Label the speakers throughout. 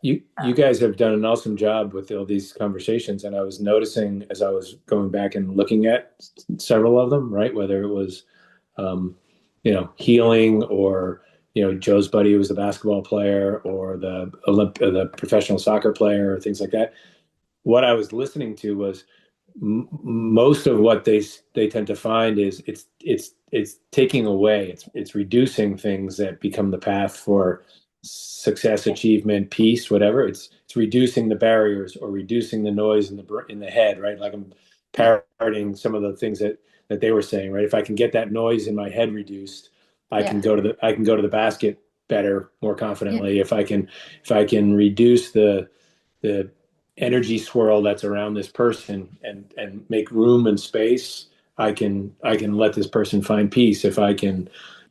Speaker 1: you guys have done an awesome job with all these conversations, and I was noticing as I was going back and looking at several of them, right? Whether it was, um, healing, or Joe's buddy who was the basketball player, or the professional soccer player, or things like that. What I was listening to was most of what they tend to find is it's taking away, it's reducing things that become the path for success, achievement, peace, whatever. It's reducing the barriers or reducing the noise in the head, right? Like I'm
Speaker 2: Yeah.
Speaker 1: parroting some of the things that they were saying, right? If I can get that noise in my head reduced,
Speaker 2: Yeah.
Speaker 1: I can go to the basket better, more
Speaker 2: Yeah.
Speaker 1: confidently. If I can reduce the energy swirl that's around this person and make room and space, I can let this person find peace. If I can,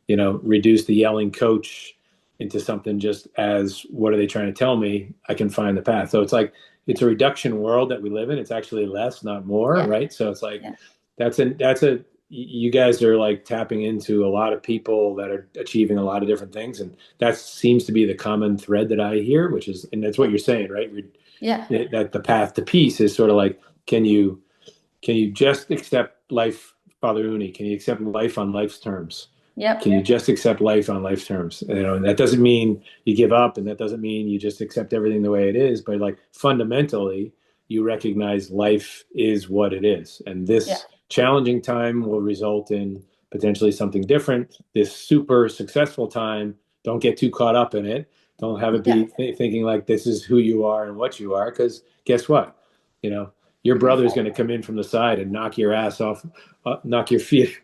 Speaker 1: reduce the yelling coach into something just as, what are they trying to tell me, I can find the path. So it's like, it's a reduction world that we live in. It's actually less, not more,
Speaker 2: Yeah.
Speaker 1: right? So it's like,
Speaker 2: Yeah.
Speaker 1: that's a you guys are like tapping into a lot of people that are achieving a lot of different things, and that seems to be the common thread that I hear, which is, and that's what
Speaker 2: Yeah.
Speaker 1: you're saying, right?
Speaker 2: Yeah.
Speaker 1: That the path to peace is sort of like, can you just accept life, Father Uni? Can you accept life on life's terms?
Speaker 2: Yep.
Speaker 1: Can you just accept life on life's terms? And that doesn't mean you give up, and that doesn't mean you just accept everything the way it is, but like fundamentally, you recognize life is what it is. And
Speaker 2: Yeah.
Speaker 1: this challenging time will result in potentially something different. This super successful time, don't get too caught up in it. Don't have it
Speaker 2: Yeah.
Speaker 1: be thinking like this is who you are and what you are, because guess what? You know, your brother's going to come in from the side and knock your ass off, knock your feet,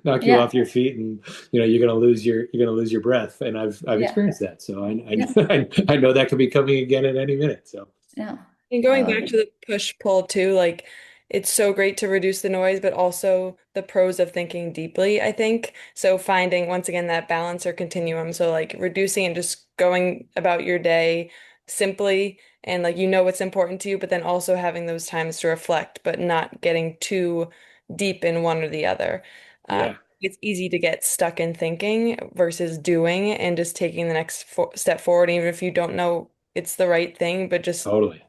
Speaker 1: knock you
Speaker 2: Yeah.
Speaker 1: off your feet, and you're going to lose your breath. And I've
Speaker 2: Yeah.
Speaker 1: experienced that, so
Speaker 2: Yeah.
Speaker 1: I know that could be coming again at any minute. So
Speaker 2: Yeah.
Speaker 3: And going back to
Speaker 2: Um,
Speaker 3: the push pull too, like it's so great to reduce the noise, but also the pros of thinking deeply, I think. So finding once again that balance or continuum. So like reducing and just going about your day simply and like you know what's important to you, but then also having those times to reflect, but not getting too deep in one or the other.
Speaker 1: yeah,
Speaker 3: It's easy to get stuck in thinking versus doing and just taking the next step forward, even if you don't know it's the right thing, but just
Speaker 1: totally.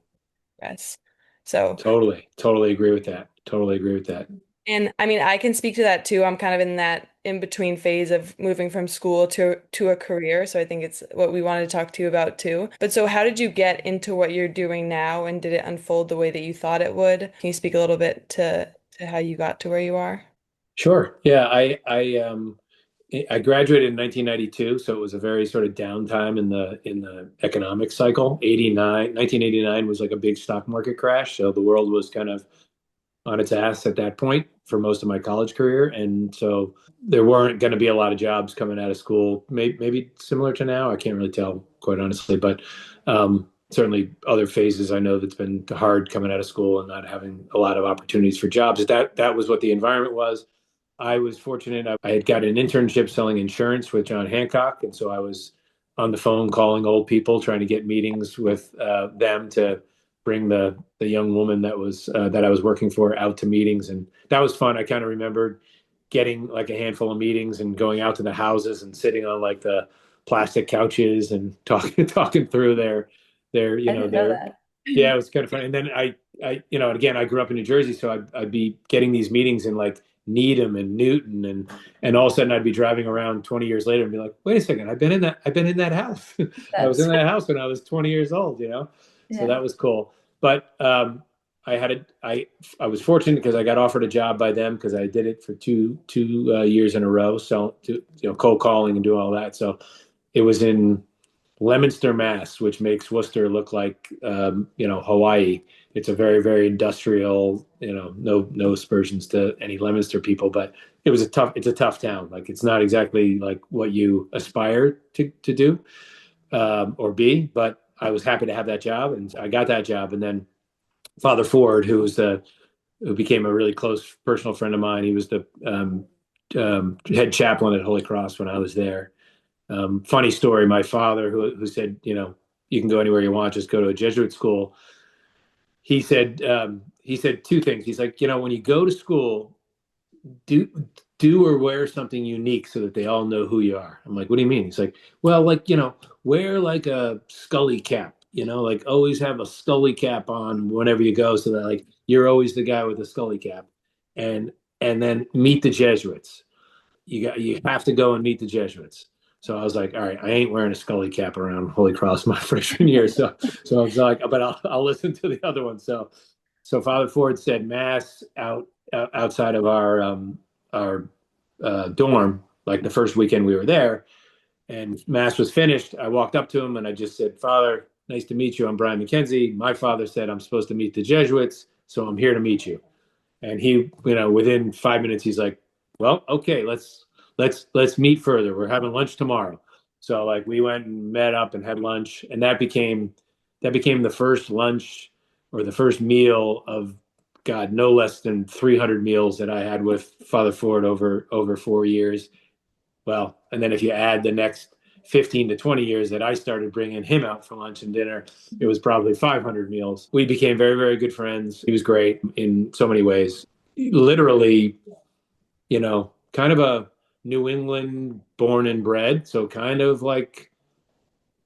Speaker 3: Yes. So,
Speaker 1: Totally agree with that. Totally agree with that.
Speaker 3: and I mean, I can speak to that too. I'm kind of in that in between phase of moving from school to a career. So I think it's what we wanted to talk to you about too. But so how did you get into what you're doing now and did it unfold the way that you thought it would? Can you speak a little bit to how you got to where you are?
Speaker 1: Sure. Yeah, I graduated in 1992, so it was a very sort of downtime in the economic cycle. 1989 was like a big stock market crash, so the world was kind of on its ass at that point for most of my college career, and so there weren't going to be a lot of jobs coming out of school. Maybe similar to now, I can't really tell, quite honestly, but certainly other phases I know that's been hard coming out of school and not having a lot of opportunities for jobs. That was what the environment was. I was fortunate. I had got an internship selling insurance with John Hancock, and so I was on the phone calling old people, trying to get meetings with them to bring the young woman that I was working for out to meetings, and that was fun. I kind of remembered getting like a handful of meetings and going out to the houses and sitting on like the plastic couches and talking through their
Speaker 2: I didn't know
Speaker 1: their
Speaker 2: that.
Speaker 1: yeah, it was kind of fun. And then again, I grew up in New Jersey, so I'd be getting these meetings in like Needham and Newton, and all of a sudden I'd be driving around 20 years later and be like, wait a second, I've been in that house. I was in
Speaker 2: That's
Speaker 1: that house when I was 20 years old. So
Speaker 2: yeah.
Speaker 1: that was cool. But I was fortunate because I got offered a job by them because I did it for two years in a row. So cold calling and doing all that. So it was in Leominster, Mass, which makes Worcester look like Hawaii. It's a very, very industrial. No aspersions to any Leominster people, but it's a tough town. Like it's not exactly like what you aspire to do or be. But I was happy to have that job, and I got that job. And then Father Ford, who became a really close personal friend of mine, he was the head chaplain at Holy Cross when I was there. Funny story. My father, who said, you can go anywhere you want, just go to a Jesuit school. He said two things. He's like, when you go to school, do or wear something unique so that they all know who you are. I'm like, what do you mean? He's like, well, like, wear like a Scully cap, like always have a Scully cap on whenever you go, so that like you're always the guy with the Scully cap, and then meet the Jesuits. You have to go and meet the Jesuits. So I was like, all right, I ain't wearing a Scully cap around Holy Cross my freshman year. So I was like, but I'll listen to the other one. So Father Ford said mass outside of our dorm, like the first weekend we were there, and mass was finished. I walked up to him and I just said, Father, nice to meet you. I'm Brian McKenzie. My father said I'm supposed to meet the Jesuits, so I'm here to meet you. And he, within 5 minutes, he's like, well, okay, let's meet further. We're having lunch tomorrow. So like we went and met up and had lunch, and that became the first lunch or the first meal of God, no less than 300 meals that I had with Father Ford over 4 years. Well, and then if you add the next 15 to 20 years that I started bringing him out for lunch and dinner, it was probably 500 meals. We became very, very good friends. He was great in so many ways. Literally, kind of a New England born and bred. So kind of like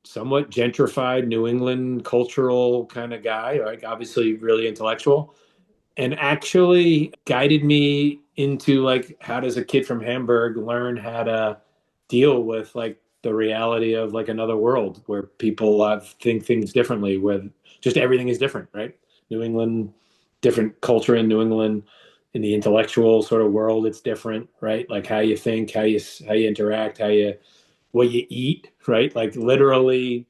Speaker 1: somewhat gentrified New England cultural kind of guy, like obviously really intellectual, and actually guided me into like how does a kid from Hamburg learn how to deal with like the reality of like another world where people think things differently, where just everything is different, right? New England, different culture in New England, in the intellectual sort of world, it's different, right? Like how you think, how you interact, what you eat, right? Like literally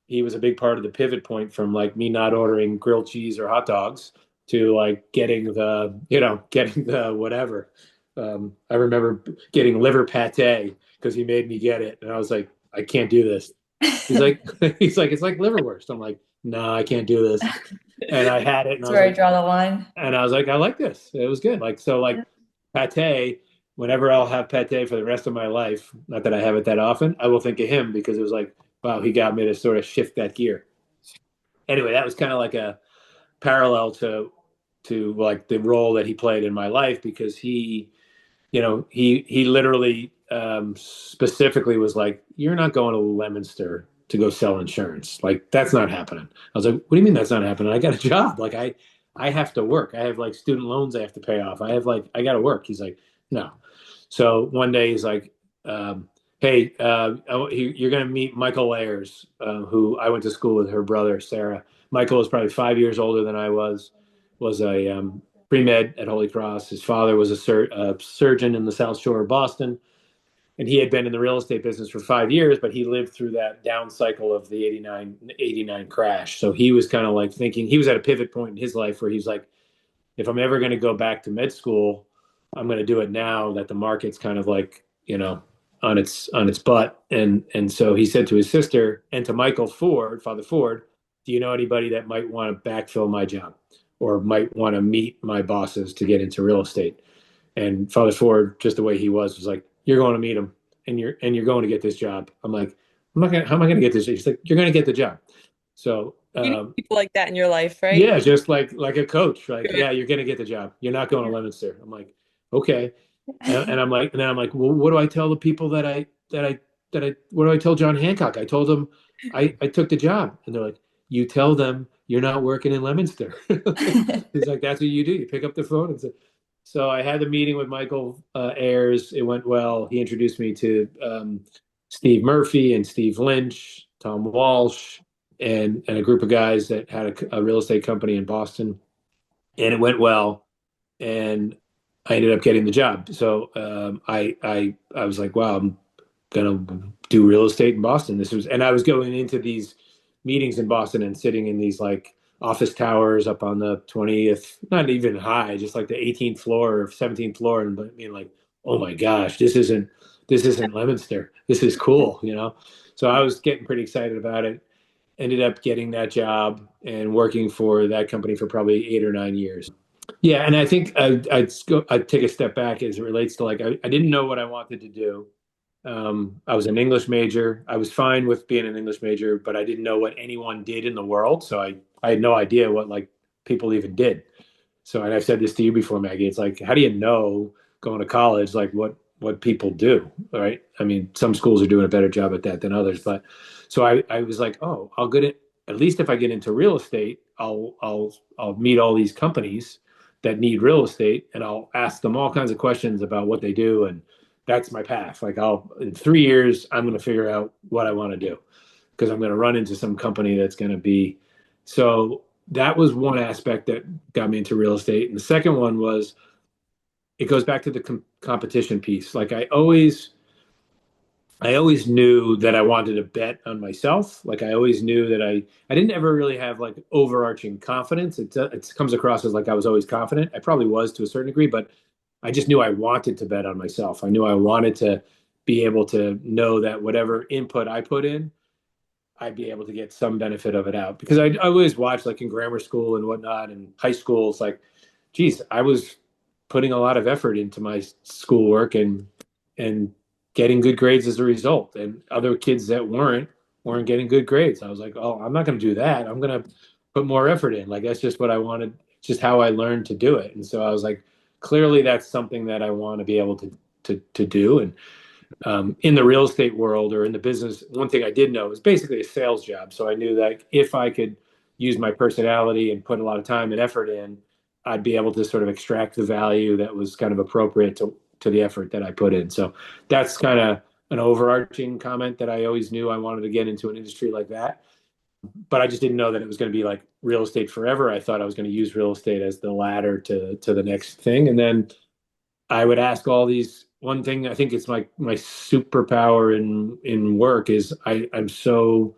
Speaker 1: he was a big part of the pivot point from like me not ordering grilled cheese or hot dogs to like getting the whatever. I remember getting liver pate because he made me get it, and I was like, I can't do this. He's like, he's like, it's like liverwurst. I'm like, no, I can't do this. And I had it, and
Speaker 2: That's where I draw the line.
Speaker 1: I like this. It was good. Like so, like pate. Whenever I'll have pate for the rest of my life, not that I have it that often, I will think of him because it was like, wow, he got me to sort of shift that gear. Anyway, that was kind of like a parallel to like the role that he played in my life because he literally specifically was like, "You're not going to Leominster to go sell insurance. Like that's not happening." I was like, "What do you mean that's not happening? I got a job. Like I have to work. I have like student loans I have to pay off. I got to work." He's like, "No." So one day he's like, "Hey, you're going to meet Michael Ayers, who I went to school with her brother Sarah. Michael was probably 5 years older than I was a pre-med at Holy Cross. His father was a surgeon in the South Shore of Boston, and he had been in the real estate business for 5 years, but he lived through that down cycle of the 89 crash. So he was kind of like thinking, he was at a pivot point in his life where he's like, if I'm ever going to go back to med school, I'm going to do it now that the market's kind of like, on its butt. And so he said to his sister and to Michael Ford, Father Ford, do you know anybody that might want to backfill my job or might want to meet my bosses to get into real estate? And Father Ford, just the way he was like, you're going to meet him and you're going to get this job. I'm like, how am I going to get this? He's like, you're going to get the job. So,
Speaker 3: You need people like that in your life, right?
Speaker 1: yeah, just like a coach, like,
Speaker 3: Good.
Speaker 1: yeah, you're gonna get the job. You're not going to Leominster. I'm like, okay. And then I'm like, well, what do I tell the people what do I tell John Hancock? I told him I took the job. And they're like, you tell them you're not working in Leominster. He's like, that's what you do. You pick up the phone and say, so I had the meeting with Michael Ayers. It went well. He introduced me to Steve Murphy and Steve Lynch, Tom Walsh, and a group of guys that had a real estate company in Boston, and it went well, and I ended up getting the job. So I was like, wow, I'm gonna do real estate in Boston. And I was going into these meetings in Boston and sitting in these like office towers up on the 20th, not even high, just like the 18th floor or 17th floor, and being like, oh my gosh, this isn't Leominster. This is cool. So I was getting pretty excited about it. Ended up getting that job and working for that company for probably 8 or 9 years. Yeah, and I think I'd take a step back as it relates to like I didn't know what I wanted to do. I was an English major. I was fine with being an English major, but I didn't know what anyone did in the world. So I had no idea what like people even did. So, and I've said this to you before, Maggie. It's like, how do you know going to college, like what people do, right? I mean, some schools are doing a better job at that than others, but so I was like, oh, at least if I get into real estate, I'll meet all these companies that need real estate, and I'll ask them all kinds of questions about what they do, and that's my path. Like I'll in 3 years, I'm going to figure out what I want to do because I'm going to run into some company that's going to be. So that was one aspect that got me into real estate, and the second one was it goes back to the competition piece. Like I always knew that I wanted to bet on myself. Like I always knew that I didn't ever really have like overarching confidence. It comes across as like I was always confident. I probably was to a certain degree, but I just knew I wanted to bet on myself. I knew I wanted to be able to know that whatever input I put in, I'd be able to get some benefit of it out. Because I always watched like in grammar school and whatnot and high school, it's like, geez, I was putting a lot of effort into my schoolwork and getting good grades as a result. And other kids that weren't getting good grades. I was like, oh, I'm not going to do that. I'm going to put more effort in. Like that's just what I wanted, just how I learned to do it. And so I was like, clearly that's something that I want to be able to do. And in the real estate world or in the business, one thing I did know was basically a sales job. So I knew that if I could use my personality and put a lot of time and effort in, I'd be able to sort of extract the value that was kind of appropriate to the effort that I put in. So that's kind of an overarching comment that I always knew I wanted to get into an industry like that. But I just didn't know that it was going to be like real estate forever. I thought I was going to use real estate as the ladder to the next thing. And then I would ask all these. One thing I think it's my superpower in work is I'm so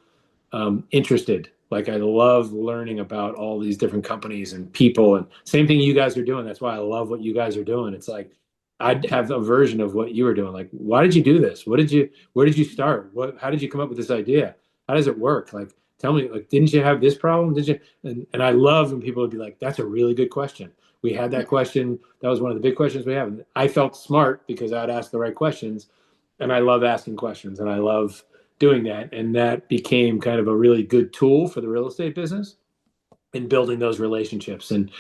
Speaker 1: interested. Like I love learning about all these different companies and people, and same thing you guys are doing. That's why I love what you guys are doing. It's like I'd have a version of what you were doing. Like, why did you do this? Where did you start? How did you come up with this idea? How does it work? Like, tell me, like, didn't you have this problem? Did you? And I love when people would be like, that's a really good question. We had that question. That was one of the big questions we have. And I felt smart because I'd ask the right questions. And I love asking questions and I love doing that. And that became kind of a really good tool for the real estate business in building those relationships. And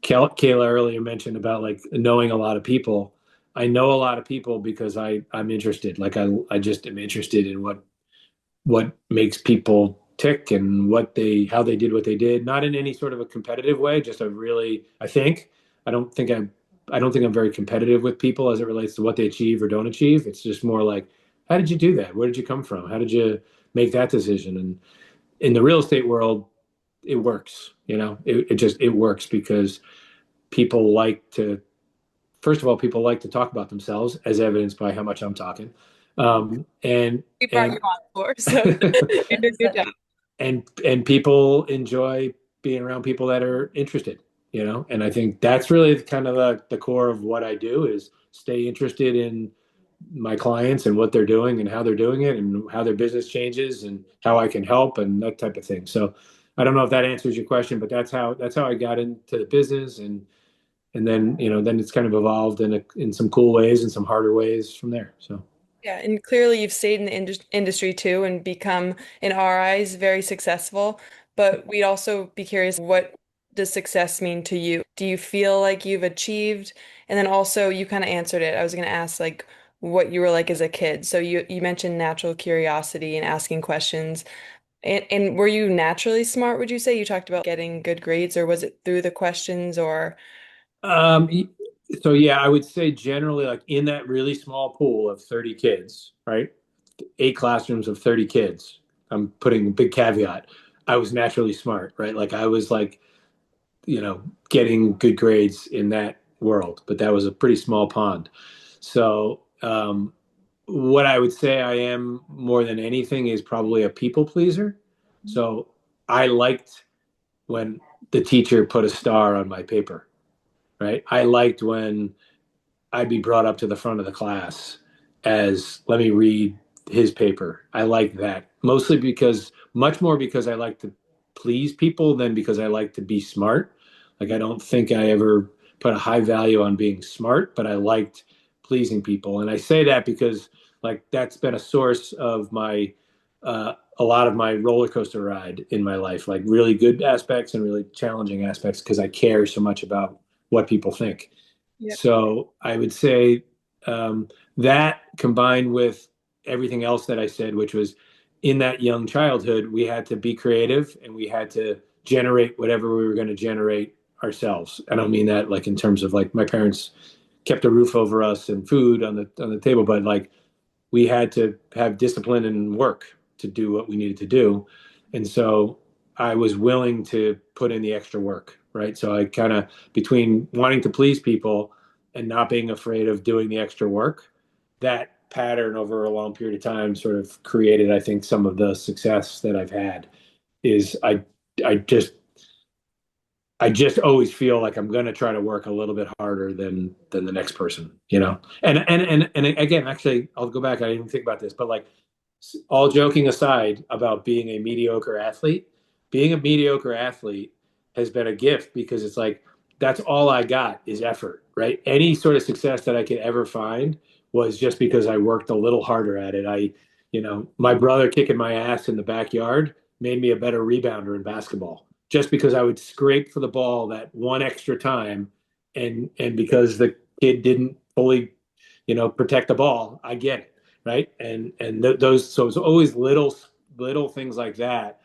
Speaker 1: Kaela earlier mentioned about like knowing a lot of people. I know a lot of people because I'm interested. Like I just am interested in what makes people tick and how they did what they did, not in any sort of a competitive way, just a really, I don't think I don't think I'm very competitive with people as it relates to what they achieve or don't achieve. It's just more like, how did you do that? Where did you come from? How did you make that decision? And in the real estate world, it works, it works because people like to, first of all, people like to talk about themselves as evidenced by how much I'm talking. And,
Speaker 3: We brought you
Speaker 1: and
Speaker 3: on for, so you did a good job.
Speaker 1: and people enjoy being around people that are interested, and I think that's really kind of the core of what I do is stay interested in my clients and what they're doing and how they're doing it and how their business changes and how I can help and that type of thing. So I don't know if that answers your question, but that's how I got into the business, and then then it's kind of evolved in some cool ways and some harder ways from there. So
Speaker 3: Yeah, and clearly you've stayed in the industry too and become, in our eyes, very successful. But we'd also be curious, what does success mean to you? Do you feel like you've achieved? And then also, you kind of answered it. I was going to ask like what you were like as a kid. So you mentioned natural curiosity and asking questions. And were you naturally smart, would you say? You talked about getting good grades, or was it through the questions or
Speaker 1: Um, so yeah, I would say generally like in that really small pool of 30 kids, right? 8 classrooms of 30 kids. I'm putting a big caveat. I was naturally smart, right? Like I was like, getting good grades in that world, but that was a pretty small pond. So, what I would say I am more than anything is probably a people pleaser. So I liked when the teacher put a star on my paper, right? I liked when I'd be brought up to the front of the class as let me read his paper. I like that mostly much more because I like to please people than because I like to be smart. Like I don't think I ever put a high value on being smart, but I liked pleasing people. And I say that because like that's been a source of a lot of my roller coaster ride in my life, like really good aspects and really challenging aspects because I care so much about what people think.
Speaker 3: yeah.
Speaker 1: So I would say that combined with everything else that I said, which was in that young childhood, we had to be creative and we had to generate whatever we were going to generate ourselves. I don't mean that like in terms of like my parents kept a roof over us and food on the table, but like we had to have discipline and work to do what we needed to do. And so I was willing to put in the extra work, right? So I kind of, between wanting to please people and not being afraid of doing the extra work, that pattern over a long period of time sort of created, I think, some of the success that I've had is I just I just always feel like I'm going to try to work a little bit harder than the next person, you know. And again, actually, I'll go back. I didn't even think about this, but like all joking aside about being a mediocre athlete has been a gift because it's like that's all I got is effort, right? Any sort of success that I could ever find was just because I worked a little harder at it. My brother kicking my ass in the backyard made me a better rebounder in basketball just because I would scrape for the ball that one extra time and because the kid didn't fully, protect the ball, I get it, right? Those so it's always little things like that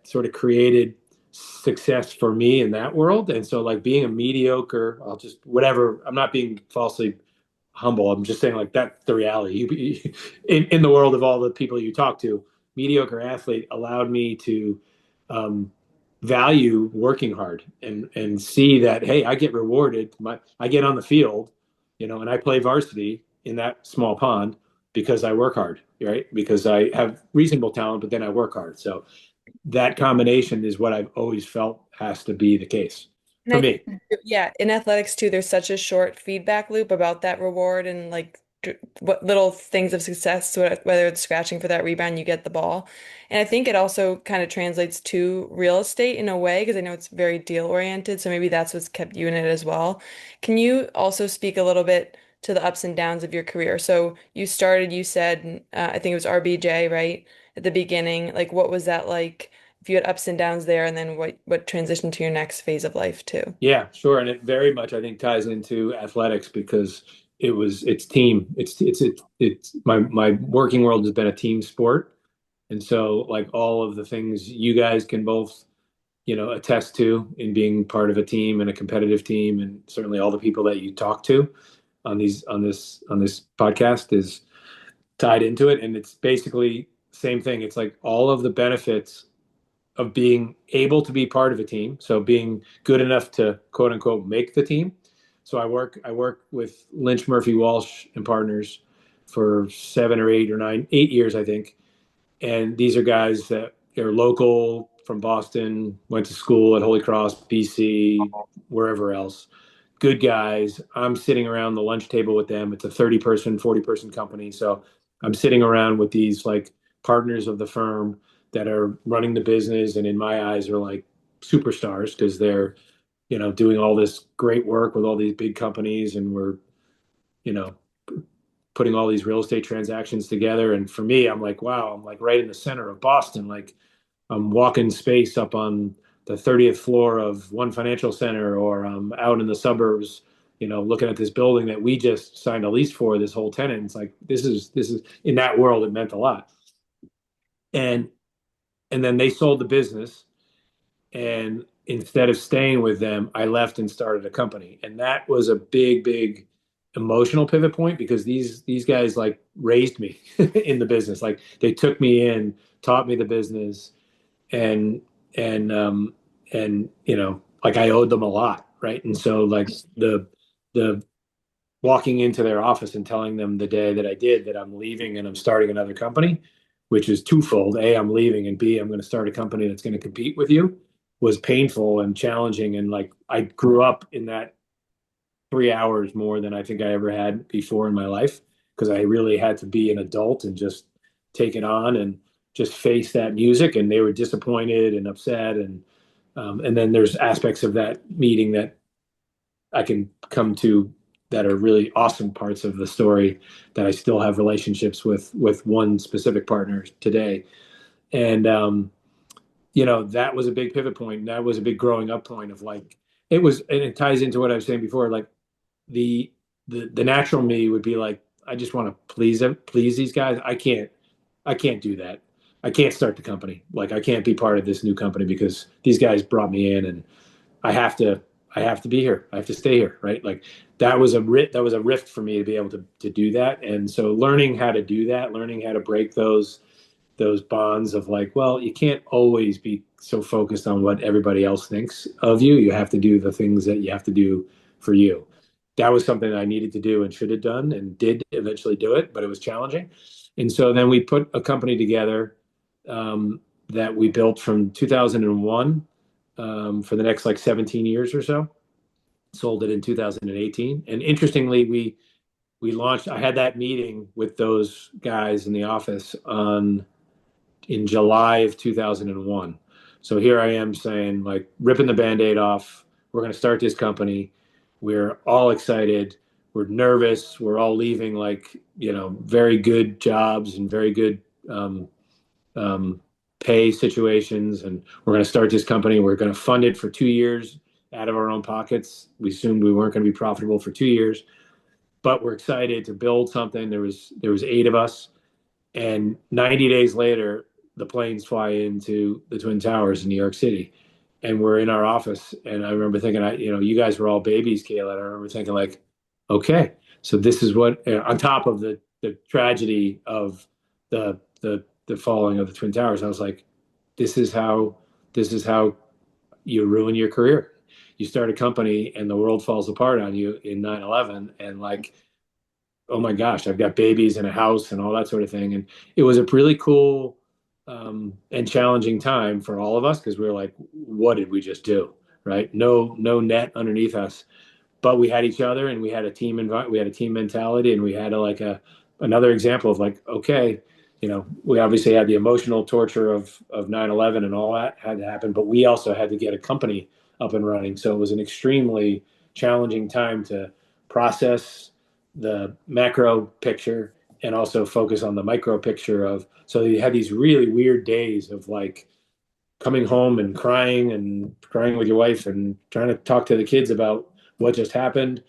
Speaker 1: sort of created success for me in that world. And so like being a mediocre, I'll just whatever, I'm not being falsely humble. I'm just saying like that's the reality. In the world of all the people you talk to, mediocre athlete allowed me to um, value working hard and see that hey, I get rewarded. I get on the field, and I play varsity in that small pond because I work hard, right? Because I have reasonable talent, but then I work hard. So that combination is what I've always felt has to be the case
Speaker 3: And
Speaker 1: for
Speaker 3: I
Speaker 1: me.
Speaker 3: think, yeah, in athletics too, there's such a short feedback loop about that reward and like what little things of success, whether it's scratching for that rebound, you get the ball. And I think it also kind of translates to real estate in a way, because I know it's very deal oriented. So maybe that's what's kept you in it as well. Can you also speak a little bit to the ups and downs of your career? So you started, you said, I think it was RBJ, right? At the beginning. Like, what was that like? If you had ups and downs there, and then what transitioned to your next phase of life too.
Speaker 1: Yeah, sure. And it very much, I think, ties into athletics because it's team. It's my working world has been a team sport. And so like all of the things you guys can both, attest to in being part of a team and a competitive team, and certainly all the people that you talk to on this podcast is tied into it. And it's basically same thing. It's like all of the benefits of being able to be part of a team. So being good enough to quote unquote make the team. So I work with Lynch Murphy Walsh and partners for 7 or 8 or 9, 8 years, I think. And these are guys that are local from Boston, went to school at Holy Cross, BC, wherever else. Good guys. I'm sitting around the lunch table with them. It's a 30-person, 40-person company. So I'm sitting around with these like partners of the firm that are running the business and in my eyes are like superstars because they're, doing all this great work with all these big companies and we're, you know, putting all these real estate transactions together. And for me, I'm like, wow, I'm like right in the center of Boston. Like I'm walking space up on the 30th floor of One Financial Center, or I'm out in the suburbs, looking at this building that we just signed a lease for, this whole tenant. It's like this is in that world, it meant a lot. And and then they sold the business, and instead of staying with them, I left and started a company. And that was a big, big emotional pivot point because these guys like raised me in the business. Like they took me in, taught me the business, and and like I owed them a lot, right? And so like the walking into their office and telling them the day that I did that I'm leaving and I'm starting another company, which is twofold. A, I'm leaving, and B, I'm going to start a company that's going to compete with you, was painful and challenging. And like I grew up in that 3 hours more than I think I ever had before in my life because I really had to be an adult and just take it on and just face that music. And they were disappointed and upset. And then there's aspects of that meeting that I can come to that are really awesome parts of the story that I still have relationships with one specific partner today. And that was a big pivot point. That was a big growing up point of like it was, and it ties into what I was saying before. Like the the natural me would be like, I just want to please these guys. I can't do that. I can't start the company. Like I can't be part of this new company because these guys brought me in and I have to I have to be here. I have to stay here, right? Like that was a rift for me to be able to do that. And so learning how to do that, learning how to break those bonds of like, well, you can't always be so focused on what everybody else thinks of you. You have to do the things that you have to do for you. That was something I needed to do and should have done and did eventually do it, but it was challenging. And so then we put a company together that we built from 2001 for the next like 17 years or so. Sold it in 2018. And interestingly, we launched. I had that meeting with those guys in the office on in July of 2001. So here I am saying, like, ripping the band-aid off. We're going to start this company. We're all excited. We're nervous. We're all leaving, like, very good jobs and very good um, um, pay situations. And we're going to start this company. We're going to fund it for 2 years out of our own pockets. We assumed we weren't going to be profitable for 2 years, but we're excited to build something. There was eight of us, and 90 days later, the planes fly into the Twin Towers in New York City. And we're in our office. And I remember thinking, you guys were all babies, Kaela. And I remember thinking, like, okay, so this is what, on top of the tragedy of the falling of the Twin Towers, I was like, this is how you ruin your career. You start a company and the world falls apart on you in 9/11, and like, oh my gosh, I've got babies and a house and all that sort of thing. And it was a really cool and challenging time for all of us because we were like, what did we just do? Right? No net underneath us, but we had each other and we had a we had a team mentality, and we had another example of like, okay, we obviously had the emotional torture of 9/11 and all that had to happen, but we also had to get a company up and running. So it was an extremely challenging time to process the macro picture and also focus on the micro picture of, so you had these really weird days of like coming home and crying with your wife and trying to talk to the kids about what just happened,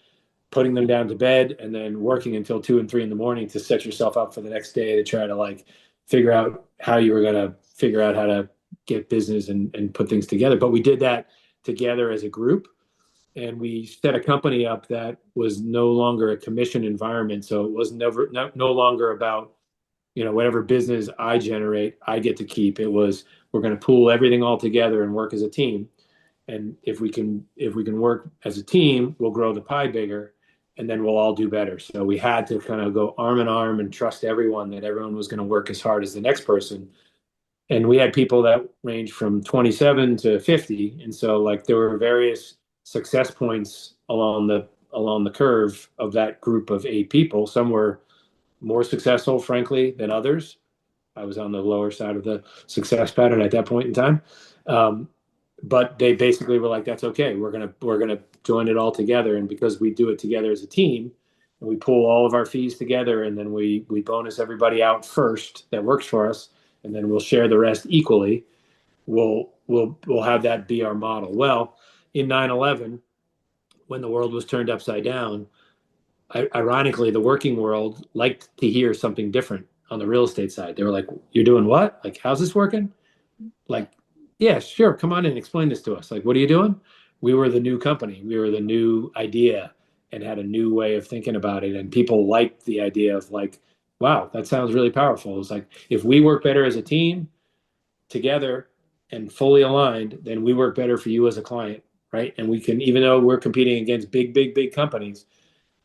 Speaker 1: putting them down to bed, and then working until 2 and 3 in the morning to set yourself up for the next day to try to like figure out how you were going to figure out how to get business and put things together. But we did that together as a group, and we set a company up that was no longer a commission environment. So it was no longer about, whatever business I generate, I get to keep. It was, we're going to pool everything all together and work as a team. And if we can work as a team, we'll grow the pie bigger, and then we'll all do better. So we had to kind of go arm in arm and trust everyone that everyone was going to work as hard as the next person. And we had people that ranged from 27 to 50, and so like there were various success points along the curve of that group of eight people. Some were more successful, frankly, than others. I was on the lower side of the success pattern at that point in time. Um, but they basically were like, "That's okay. We're gonna join it all together." And because we do it together as a team, and we pull all of our fees together, and then we bonus everybody out first that works for us, and then we'll share the rest equally. We'll have that be our model. Well, in 9/11, when the world was turned upside down, ironically, the working world liked to hear something different on the real estate side. They were like, "You're doing what? Like, how's this working?" Like, "Yeah, sure. Come on in and explain this to us. Like, what are you doing?" We were the new company. We were the new idea and had a new way of thinking about it. And people liked the idea of like, wow, that sounds really powerful. It's like, if we work better as a team together and fully aligned, then we work better for you as a client, right? And we can, even though we're competing against big, big, big companies,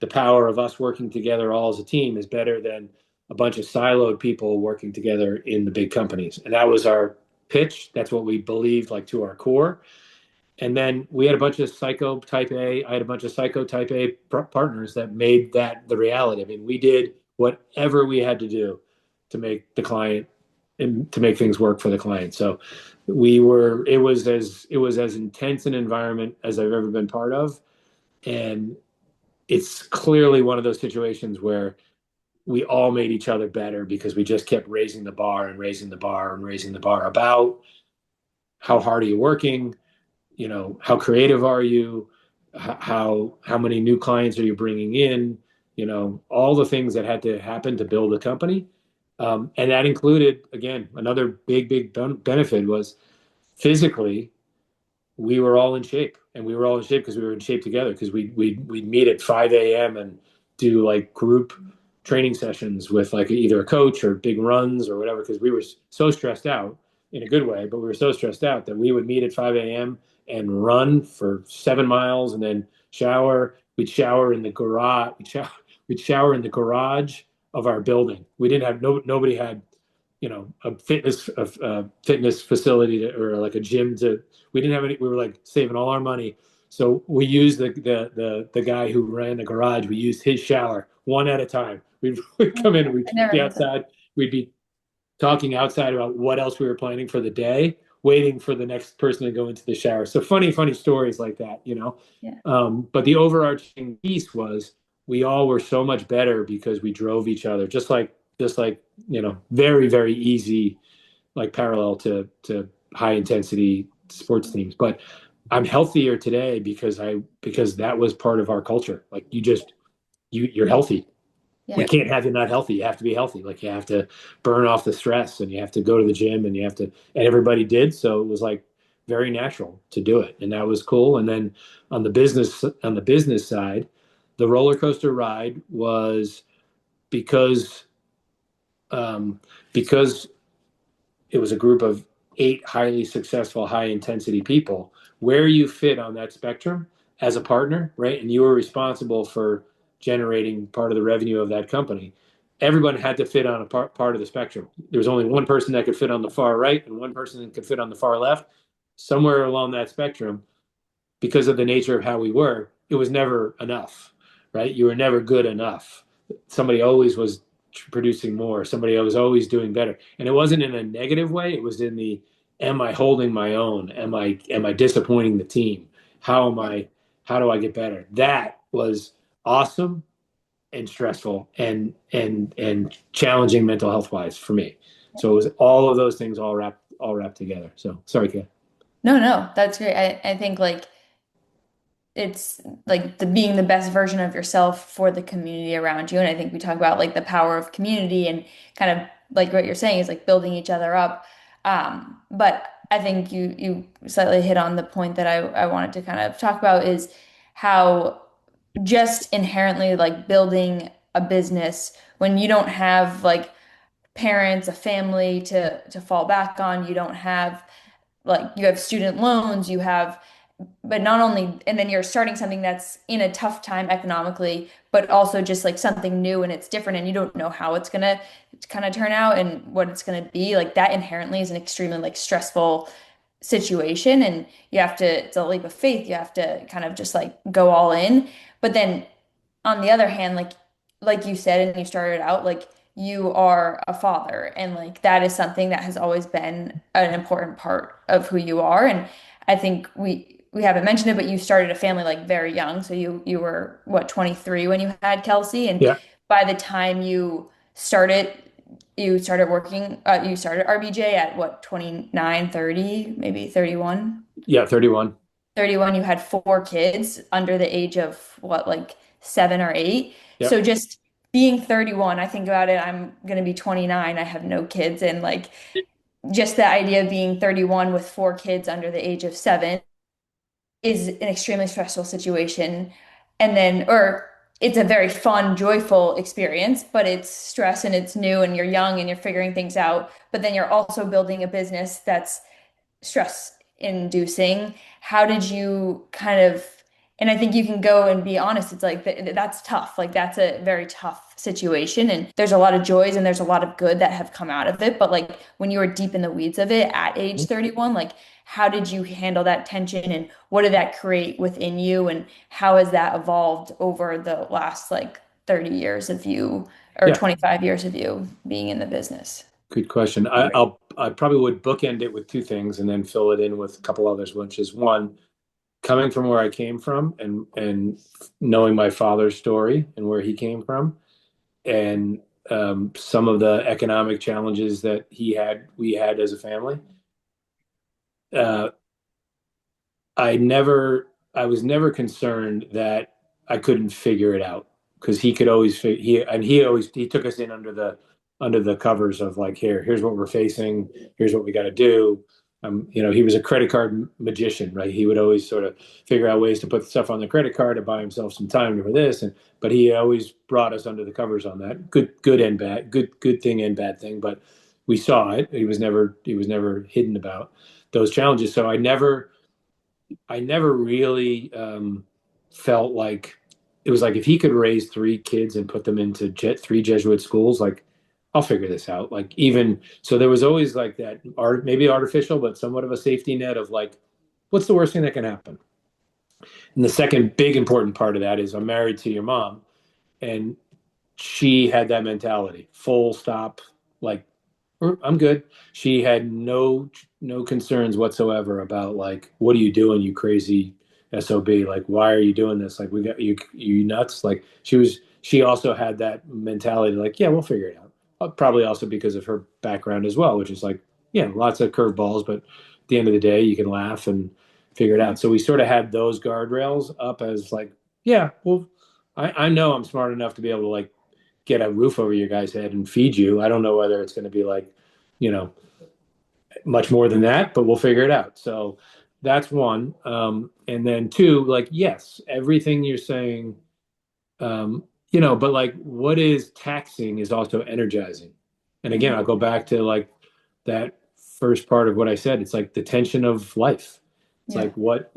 Speaker 1: the power of us working together all as a team is better than a bunch of siloed people working together in the big companies. And that was our pitch. That's what we believed, like, to our core. And then we had a bunch of psycho type A. I had a bunch of psycho type A partners that made that the reality. I mean, we did whatever we had to do to make the client and to make things work for the client. So it was as intense an environment as I've ever been part of. And it's clearly one of those situations where we all made each other better because we just kept raising the bar and raising the bar and raising the bar about how hard are you working, how creative are you, how many new clients are you bringing in, all the things that had to happen to build a company. And that included, again, another big benefit was physically we were all in shape, and we were all in shape because we were in shape together, because we'd meet at 5 a.m. and do like group training sessions with like either a coach or big runs or whatever, because we were so stressed out in a good way, but we were so stressed out that we would meet at 5 a.m. and run for 7 miles and then shower. We'd shower in the garage. We'd shower in the garage of our building. We didn't have nobody had a fitness facility or like a gym to. We didn't have any. We were like saving all our money, so we used the guy who ran the garage. We used his shower one at a time. We'd come in,
Speaker 2: I
Speaker 1: we'd
Speaker 2: never
Speaker 1: be
Speaker 2: heard that.
Speaker 1: outside, we'd be talking outside about what else we were planning for the day, waiting for the next person to go into the shower. So funny stories like that.
Speaker 2: Yeah.
Speaker 1: But the overarching piece was we all were so much better because we drove each other, just like very easy, like parallel to high intensity sports teams. But I'm healthier today because that was part of our culture. Like you're healthy. We
Speaker 2: Yeah.
Speaker 1: can't have you not healthy. You have to be healthy. Like you have to burn off the stress, and you have to go to the gym, and and everybody did. So it was like very natural to do it. And that was cool. And then on the business side, the roller coaster ride was because because it was a group of 8 highly successful, high intensity people. Where you fit on that spectrum as a partner, right? And you were responsible for generating part of the revenue of that company. Everyone had to fit on a part of the spectrum. There was only one person that could fit on the far right and one person that could fit on the far left. Somewhere along that spectrum, because of the nature of how we were, it was never enough, right? You were never good enough. Somebody always was producing more. Somebody was always doing better. And it wasn't in a negative way. It was in the, am I holding my own? Am I disappointing the team? How do I get better? That was awesome and stressful and challenging mental health wise for me. So it was all of those things all wrapped together. So sorry, Ken.
Speaker 2: No, no, that's great. I think like it's like the being the best version of yourself for the community around you. And I think we talk about like the power of community and kind of like what you're saying is like building each other up. But I think you slightly hit on the point that I wanted to kind of talk about is how just inherently like building a business when you don't have like parents, a family to fall back on, you don't have like you have student loans, you have but not only and then you're starting something that's in a tough time economically, but also just like something new and it's different and you don't know how it's gonna kind of turn out and what it's gonna be. Like that inherently is an extremely like stressful situation and you have to it's a leap of faith. You have to kind of just like go all in. But then on the other hand, like you said and you started out, like you are a father and like that is something that has always been an important part of who you are. And I think we haven't mentioned it, but you started a family like very young. So you were what, 23 when you had Kelsey? And
Speaker 1: Yeah.
Speaker 2: by the time you started working, you started RBJ at what, 29, 30, maybe 31?
Speaker 1: Yeah. 31.
Speaker 2: 31, you had 4 kids under the age of what, like 7 or 8. So
Speaker 1: Yep.
Speaker 2: just being 31, I think about it, I'm gonna be 29, I have no kids, and like just the idea of being 31 with 4 kids under the age of 7 is an extremely stressful situation. And then, or it's a very fun, joyful experience, but it's stress and it's new and you're young and you're figuring things out. But then you're also building a business that's stress inducing. How did you kind of, and I think you can go and be honest, it's like that's tough. Like that's a very tough situation. And there's a lot of joys and there's a lot of good that have come out of it. But like when you were deep in the weeds of it at age 31, like how did you handle that tension and what did that create within you? And how has that evolved over the last like 30 years of you or
Speaker 1: Yeah.
Speaker 2: 25 years of you being in the business?
Speaker 1: Good question. I probably would bookend it with two things and then fill it in with a couple others, which is one, coming from where I came from and knowing my father's story and where he came from, and some of the economic challenges that we had as a family. Uh, I was never concerned that I couldn't figure it out, because he could always he took us in under under the covers of like, here's what we're facing, here's what we got to do. He was a credit card magician, right? He would always sort of figure out ways to put stuff on the credit card to buy himself some time for this, but he always brought us under the covers on that. Good and bad, good thing and bad thing. But we saw it. He was never hidden about those challenges. So I never really felt like it was like if he could raise three kids and put them into three Jesuit schools, like I'll figure this out. Like even so, there was always like that art, maybe artificial, but somewhat of a safety net of like, what's the worst thing that can happen? And the second big important part of that is I'm married to your mom, and she had that mentality, full stop, like I'm good. She had no concerns whatsoever about like, what are you doing, you crazy SOB? Like, why are you doing this? Like, we got you nuts. Like, she also had that mentality, like, yeah, we'll figure it out. Probably also because of her background as well, which is like, yeah, lots of curveballs, but at the end of the day, you can laugh and figure it out. So we sort of had those guardrails up as like, yeah, well, I know I'm smart enough to be able to like get a roof over your guys' head and feed you. I don't know whether it's going to be like, you know, much more than that, but we'll figure it out. So that's one. And then two, like, yes, everything you're saying, but like what is taxing is also energizing. And again, I'll go back to like that first part of what I said. It's like the tension of life. It's
Speaker 2: Yeah.
Speaker 1: like what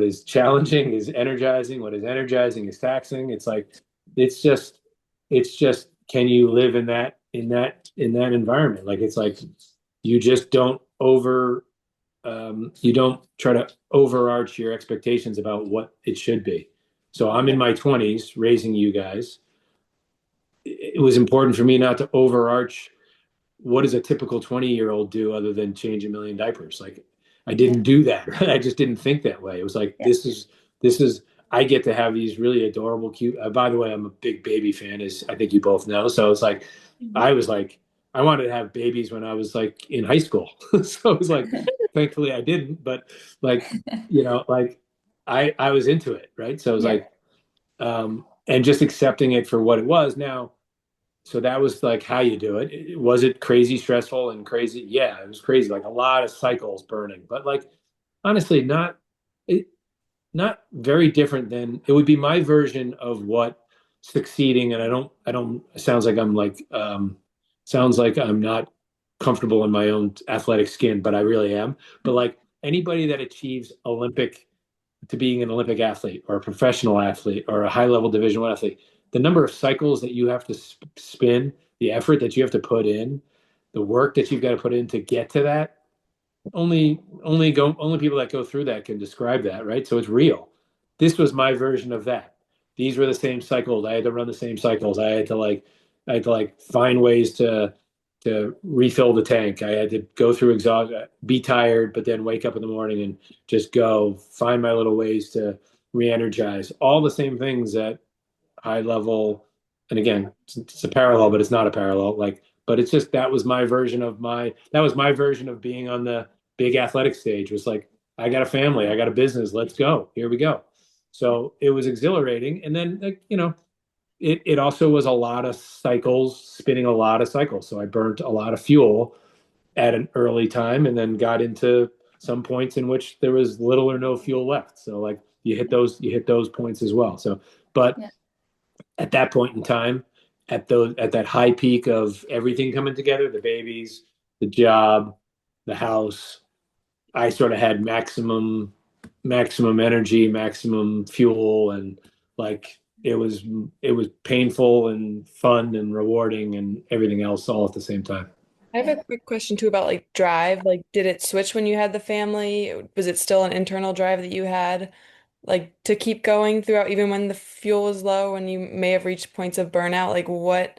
Speaker 1: is challenging is energizing. What is energizing is taxing. It's like it's just can you live in that environment? Like it's like you just you don't try to overarch your expectations about what it should be. So I'm in
Speaker 2: Yeah.
Speaker 1: my 20s raising you guys. It was important for me not to overarch what does a typical 20-year-old do other than change a million diapers. Like I
Speaker 2: Yeah.
Speaker 1: didn't do that. Right? I just didn't think that way. It was like
Speaker 2: Yeah.
Speaker 1: this is I get to have these really adorable cute by the way, I'm a big baby fan, as I think you both know. So it's like
Speaker 2: Mhm.
Speaker 1: I was like I wanted to have babies when I was like in high school. So it was like thankfully I didn't, but like like I was into it, right? So it was
Speaker 2: Yeah.
Speaker 1: like and just accepting it for what it was. Now, so that was like how you do it. Was it crazy stressful and crazy? Yeah, it was crazy, like a lot of cycles burning, but like honestly, it, not very different than it would be my version of what succeeding. And I don't, it sounds like I'm not comfortable in my own athletic skin, but I really am. But like anybody that achieves Olympic to being an Olympic athlete or a professional athlete or a high level Division I athlete, the number of cycles that you have to spin, the effort that you have to put in, the work that you've got to put in to get to that, only people that go through that can describe that, right? So it's real. This was my version of that. These were the same cycles. I had to run the same cycles. I had to like find ways to refill the tank. I had to go through exhaust, be tired, but then wake up in the morning and just go find my little ways to re-energize. All the same things that high level, and again, it's a parallel, but it's not a parallel. Like, but it's just that was my version of being on the big athletic stage. Was like, I got a family, I got a business, let's go. Here we go. So it was exhilarating. And then like, it also was a lot of cycles, spinning a lot of cycles. So I burnt a lot of fuel at an early time and then got into some points in which there was little or no fuel left. So like you hit those points as well. So but
Speaker 2: Yeah.
Speaker 1: at that point in time, at that high peak of everything coming together, the babies, the job, the house, I sort of had maximum energy, maximum fuel, and like it was painful and fun and rewarding and everything else all at the same time.
Speaker 3: I have
Speaker 2: Yeah.
Speaker 3: a quick question too about like drive. Like, did it switch when you had the family? Was it still an internal drive that you had, like to keep going throughout, even when the fuel was low and you may have reached points of burnout? Like, what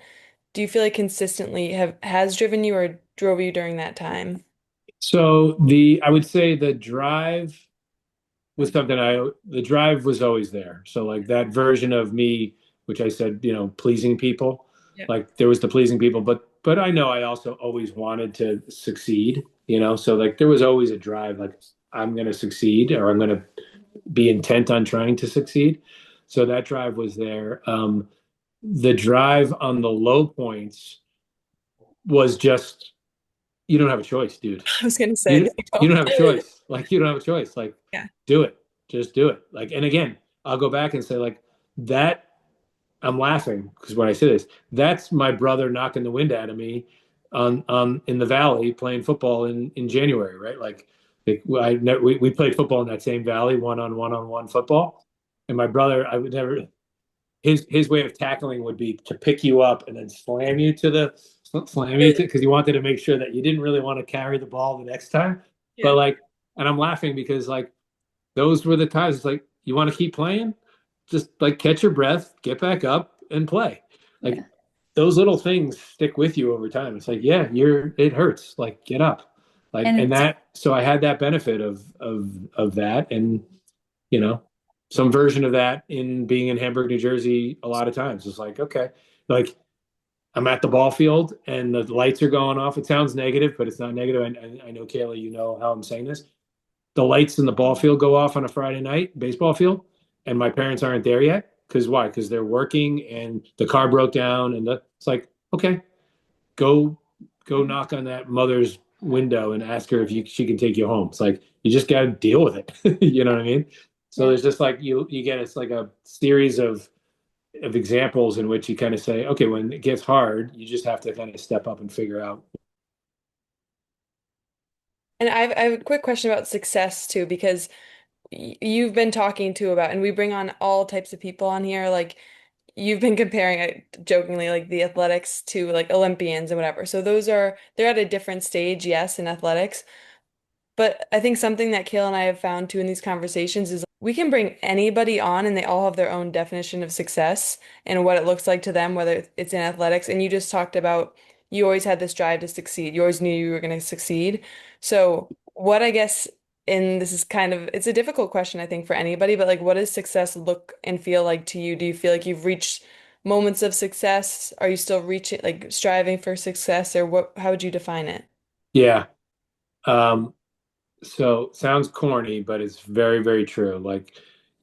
Speaker 3: do you feel like consistently have has driven you or drove you during that time?
Speaker 1: So I would say the drive was always there. So like that version of me, which I said, pleasing people,
Speaker 3: Yeah.
Speaker 1: like there was the pleasing people, but I know I also always wanted to succeed, so like there was always a drive, like I'm going to succeed or I'm going to be intent on trying to succeed. So that drive was there. The drive on the low points was just you don't have a choice, dude.
Speaker 3: I was gonna say
Speaker 1: You
Speaker 3: they
Speaker 1: you
Speaker 3: don't.
Speaker 1: don't have a choice. Like you don't have a choice. Like
Speaker 3: Yeah.
Speaker 1: do it. Just do it. Like and again, I'll go back and say like that I'm laughing because when I say this, that's my brother knocking the wind out of me on in the valley playing football in January, right? We played football in that same valley, one on one football. And my brother, I would never his way of tackling would be to pick you up and then slam you to because he wanted to make sure that you didn't really want to carry the ball the next time. But
Speaker 3: Yeah.
Speaker 1: like, and I'm laughing because like those were the times. It's like you want to keep playing, just like catch your breath, get back up, and play. Like
Speaker 2: Yeah.
Speaker 1: those little things stick with you over time. It's like, yeah, it hurts. Like get up. Like and
Speaker 2: And
Speaker 1: that so I had that benefit of that and you know, some version of that in being in Hamburg, New Jersey a lot of times. It's like, okay, like I'm at the ball field and the lights are going off. It sounds negative, but it's not negative. I know, Kaela, you know how I'm saying this. The lights in the ball field go off on a Friday night, baseball field, and my parents aren't there yet. Because why? Because they're working and the car broke down. It's like, okay, go knock on that mother's window and ask her if she can take you home. It's like you just got to deal with it. You know what I mean? So
Speaker 2: yeah.
Speaker 1: there's just like you get it's like a series of examples in which you kind of say, okay, when it gets hard, you just have to kind of step up and figure out.
Speaker 3: And I have a quick question about success too, because you've been talking too about, and we bring on all types of people on here. Like you've been comparing it jokingly, like the athletics to like Olympians and whatever. So they're at a different stage, yes, in athletics. But I think something that Kale and I have found too in these conversations is we can bring anybody on and they all have their own definition of success and what it looks like to them, whether it's in athletics. And you just talked about you always had this drive to succeed. You always knew you were going to succeed. So, what I guess, and this is kind of, it's a difficult question, I think, for anybody, but like, what does success look and feel like to you? Do you feel like you've reached moments of success? Are you still reaching, like, striving for success, or how would you define it?
Speaker 1: Yeah. Um, So sounds corny, but it's very, very true. Like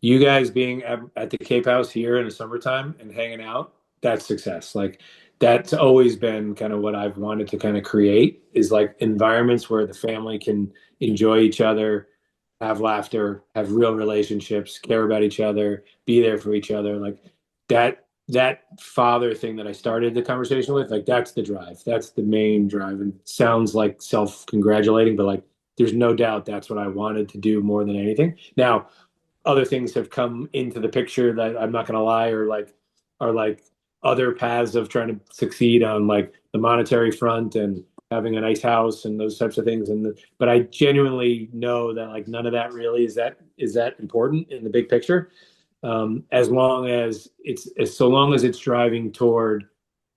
Speaker 1: you guys being at the Cape House here in the summertime and hanging out, that's success. Like that's always been kind of what I've wanted to kind of create is like environments where the family can enjoy each other, have laughter, have real relationships, care about each other, be there for each other. Like that father thing that I started the conversation with, like that's the drive. That's the main drive. And sounds like self-congratulating, but like there's no doubt that's what I wanted to do more than anything. Now, other things have come into the picture that I'm not going to lie are like other paths of trying to succeed on like the monetary front and having a nice house and those types of things but I genuinely know that like none of that really is that important in the big picture as long as it's so long as it's driving toward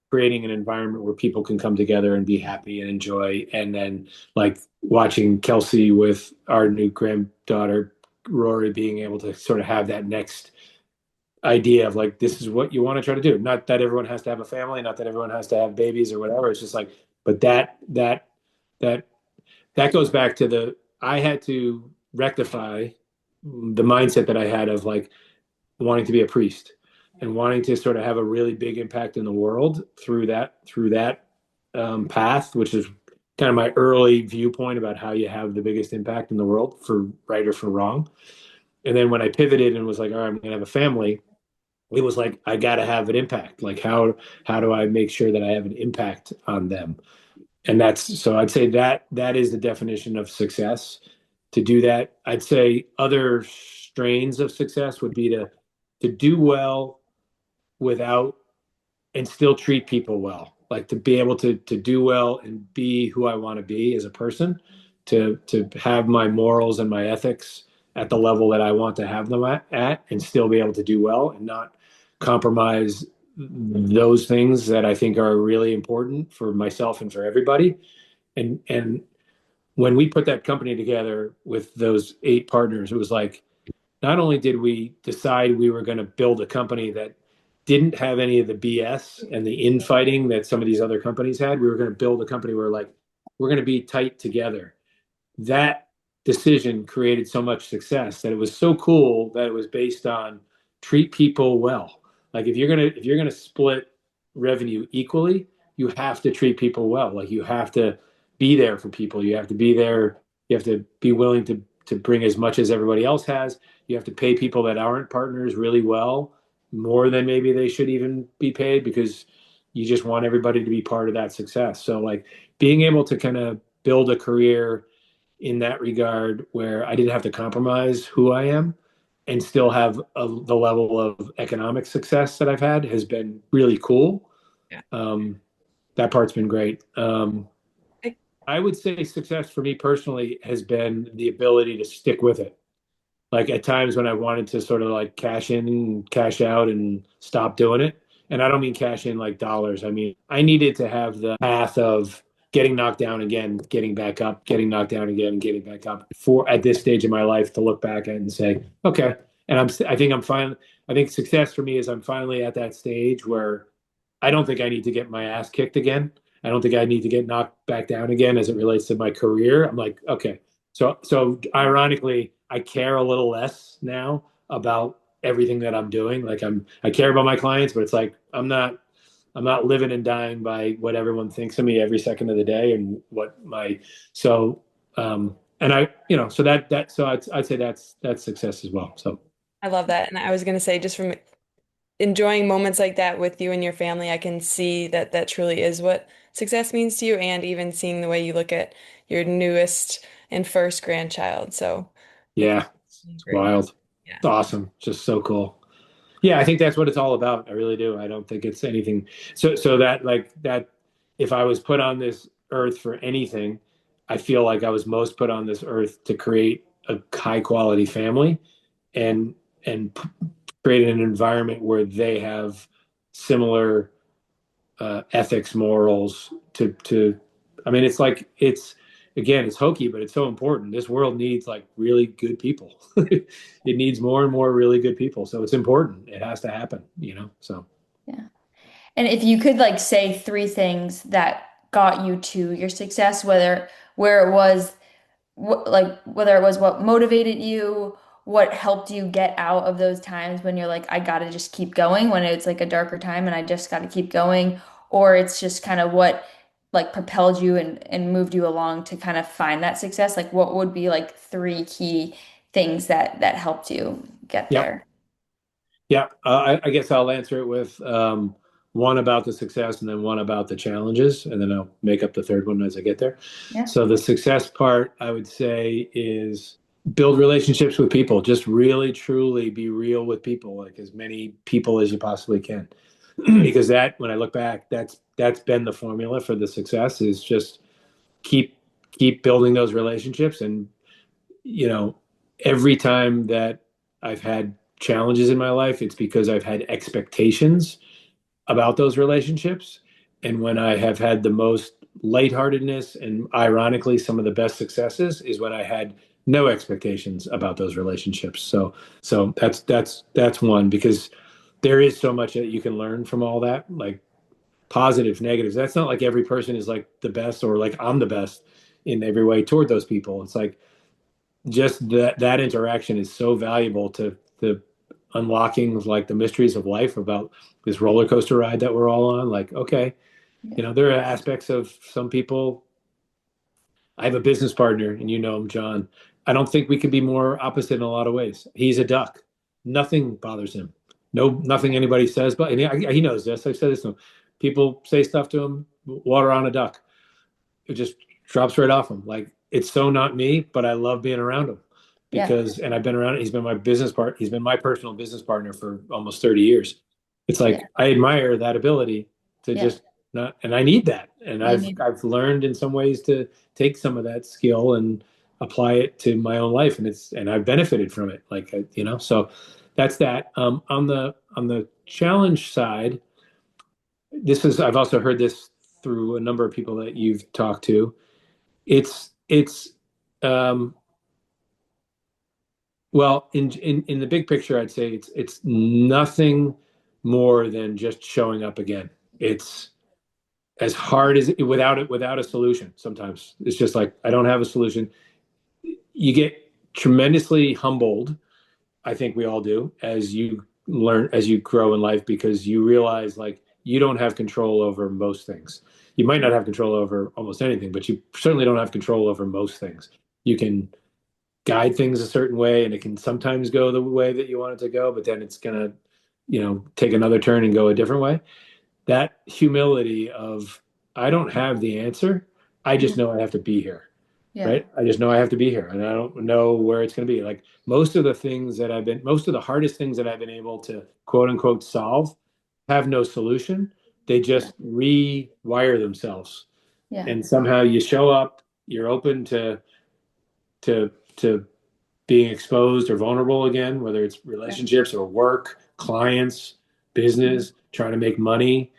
Speaker 1: creating an environment where people can come together and be happy and enjoy. And then like watching Kelsey with our new granddaughter, Rory, being able to sort of have that next idea of like, this is what you want to try to do. Not that everyone has to have a family, not that everyone has to have babies or whatever. It's just like, but that, that goes back to I had to rectify the mindset that I had of like, wanting to be a priest and wanting to sort of have a really big impact in the world through that path, which is kind of my early viewpoint about how you have the biggest impact in the world for right or for wrong. And then when I pivoted and was like, all right, I'm going to have a family, it was like I got to have an impact. Like how do I make sure that I have an impact on them? And that's so I'd say that is the definition of success. To do that, I'd say other strains of success would be to do well without and still treat people well. Like to be able to do well and be who I want to be as a person, to have my morals and my ethics at the level that I want to have them at and still be able to do well and not compromise those things that I think are really important for myself and for everybody. And when we put that company together with those 8 partners, it was like not only did we decide we were going to build a company that didn't have any of the BS and the infighting that some of these other companies had, we were going to build a company where like we're going to be tight together. That decision created so much success that it was so cool that it was based on treat people well. Like if you're gonna split revenue equally, you have to treat people well. Like you have to be there for people. You have to be there. You have to be willing to bring as much as everybody else has. You have to pay people that aren't partners really well, more than maybe they should even be paid, because you just want everybody to be part of that success. So like being able to kind of build a career in that regard where I didn't have to compromise who I am and still have the level of economic success that I've had has been really cool.
Speaker 3: Yeah.
Speaker 1: That part's been great.
Speaker 3: I,
Speaker 1: I would say success for me personally has been the ability to stick with it. Like at times when I wanted to sort of like cash in and cash out and stop doing it. And I don't mean cash in like dollars. I mean, I needed to have the path of getting knocked down again, getting back up, getting knocked down again, and getting back up for at this stage of my life to look back at and say, okay. And I think I'm fine. I think success for me is I'm finally at that stage where I don't think I need to get my ass kicked again. I don't think I need to get knocked back down again as it relates to my career. I'm like, okay. So ironically, I care a little less now about everything that I'm doing. Like I care about my clients, but it's like I'm not living and dying by what everyone thinks of me every second of the day and what my so and I so I'd say that's success as well. So
Speaker 3: I love that. And I was going to say, just from enjoying moments like that with you and your family, I can see that that truly is what success means to you, and even seeing the way you look at your newest and first grandchild. So I think
Speaker 1: yeah,
Speaker 3: it's
Speaker 1: it's
Speaker 3: great.
Speaker 1: wild.
Speaker 3: Yeah.
Speaker 1: It's awesome. Just so cool. Yeah, I think that's what it's all about. I really do. I don't think it's anything. So that like that, if I was put on this earth for anything, I feel like I was most put on this earth to create a high quality family and and create an environment where they have similar ethics, morals to. I mean, it's like it's again, it's hokey, but it's so important. This world needs like really good people. It needs more and more really good people. So it's important. It has to happen, So
Speaker 2: Yeah. And if you could like say three things that got you to your success, whether where it was like whether it was what motivated you, what helped you get out of those times when you're like, I gotta just keep going, when it's like a darker time and I just gotta keep going, or it's just kind of what like propelled you and moved you along to kind of find that success. Like what would be like three key things that helped you get
Speaker 1: yep.
Speaker 2: there?
Speaker 1: Yeah, I guess I'll answer it with one about the success and then one about the challenges, and then I'll make up the third one as I get there.
Speaker 2: Yeah.
Speaker 1: So the success part, I would say, is build relationships with people. Just really, truly be real with people, like as many people as you possibly can. Because that, when I look back, that's been the formula for the success is just keep keep building those relationships and you know, every time that I've had challenges in my life, it's because I've had expectations about those relationships. And when I have had the most lightheartedness and ironically some of the best successes is when I had no expectations about those relationships. So that's one because there is so much that you can learn from all that, like positives, negatives. That's not like every person is like the best or like I'm the best in every way toward those people. It's like just that interaction is so valuable to unlocking like the mysteries of life about this roller coaster ride that we're all on. Like, okay,
Speaker 2: Yeah.
Speaker 1: there are aspects of some people. I have a business partner, and you know him, John. I don't think we could be more opposite in a lot of ways. He's a duck. Nothing bothers him. No, nothing anybody says, but and he knows this. I've said this to him. People say stuff to him. Water on a duck. It just drops right off him. Like it's so not me, but I love being around him
Speaker 2: Yeah.
Speaker 1: because, and I've been around. He's been my business part. He's been my personal business partner for almost 30 years. It's
Speaker 2: Yeah.
Speaker 1: like I admire that ability to
Speaker 2: Yeah.
Speaker 1: just not, and I need that. And
Speaker 2: You
Speaker 1: I've
Speaker 2: need,
Speaker 1: I've learned in some ways to take some of that skill and apply it to my own life, and I've benefited from it. Like so that's that. On the challenge side, I've also heard this through a number of people that you've talked to. It's um, well in the big picture, I'd say it's nothing more than just showing up again. It's as hard as without a solution. Sometimes it's just like I don't have a solution. You get tremendously humbled. I think we all do as you learn as you grow in life because you realize like you don't have control over most things. You might not have control over almost anything, but you certainly don't have control over most things. You can guide things a certain way, and it can sometimes go the way that you want it to go, but then it's gonna, take another turn and go a different way. That humility of, I don't have the answer. I just
Speaker 2: Mhm.
Speaker 1: know I have to be here,
Speaker 2: Yeah.
Speaker 1: right? I just know I have to be here, and I don't know where it's going to be. Like most of the hardest things that I've been able to quote unquote solve have no solution. They
Speaker 2: Yeah.
Speaker 1: just rewire themselves.
Speaker 2: Yeah.
Speaker 1: And somehow you show up, you're open to being exposed or vulnerable again, whether it's
Speaker 2: Yeah.
Speaker 1: relationships or work, clients,
Speaker 2: Mhm.
Speaker 1: business, trying to make money.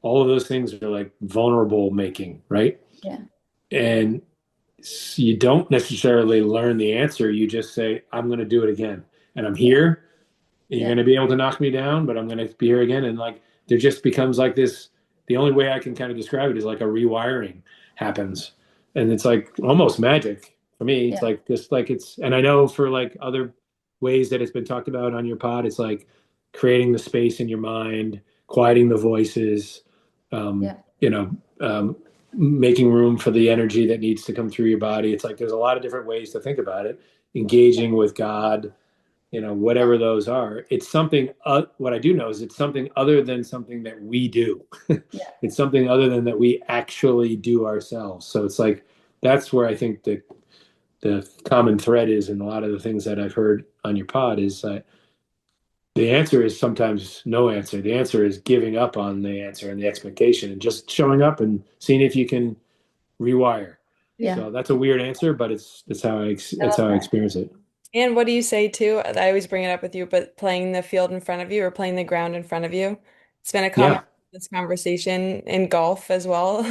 Speaker 1: All of those things are like vulnerable making, right?
Speaker 2: Yeah.
Speaker 1: And you don't necessarily learn the answer. You just say, I'm going to do it again. And I'm
Speaker 2: Yeah.
Speaker 1: here. And you're
Speaker 2: Yeah.
Speaker 1: going to be able to knock me down, but I'm going to be here again. And like, there just becomes like this. The only way I can kind of describe it is like a rewiring happens. And it's like almost magic for me. It's
Speaker 2: Yeah.
Speaker 1: like just like and I know for like other ways that it's been talked about on your pod, it's like creating the space in your mind, quieting the voices, um,
Speaker 2: Yeah.
Speaker 1: you know, making room for the energy that needs to come through your body. It's like there's a lot of different ways to think about it. Engaging with God, whatever those are. It's something, what I do know is it's something other than something that we do.
Speaker 2: Yeah.
Speaker 1: It's something other than that we actually do ourselves. So it's like, that's where I think the common thread is in a lot of the things that I've heard on your pod is that the answer is sometimes no answer. The answer is giving up on the answer and the expectation and just showing up and seeing if you can rewire.
Speaker 2: Yeah.
Speaker 1: So that's a weird answer, but that's how
Speaker 2: I
Speaker 1: that's
Speaker 2: love
Speaker 1: how I
Speaker 2: that.
Speaker 1: experience it.
Speaker 3: And what do you say too? I always bring it up with you, but playing the field in front of you or playing the ground in front of you. It's been a common
Speaker 1: Yeah,
Speaker 3: this conversation in golf as well.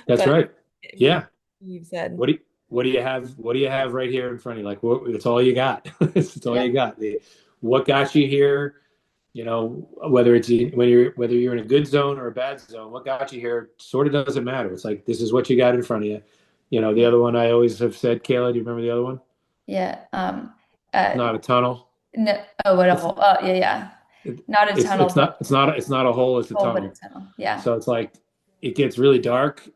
Speaker 1: that's
Speaker 3: But
Speaker 1: right. Yeah.
Speaker 3: you've said,
Speaker 1: What do you, what do you have right here in front of you? Like, it's all you got. It's all
Speaker 2: Yeah.
Speaker 1: you got. What got you here? Whether whether you're in a good zone or a bad zone, what got you here sort of doesn't matter. It's like, this is what you got in front of you. The
Speaker 2: Yeah.
Speaker 1: other one I always have said, Kayla, do you remember the other one?
Speaker 2: Yeah.
Speaker 1: It's
Speaker 2: Uh,
Speaker 1: not a tunnel.
Speaker 2: no, oh, what a
Speaker 1: It's
Speaker 2: hole. Oh, yeah, yeah.
Speaker 1: it,
Speaker 2: Not a
Speaker 1: it's
Speaker 2: tunnel,
Speaker 1: it's
Speaker 2: but
Speaker 1: not it's not it's not a hole. It's a
Speaker 2: hole, but a
Speaker 1: tunnel.
Speaker 2: tunnel. Yeah.
Speaker 1: So it's like it gets really dark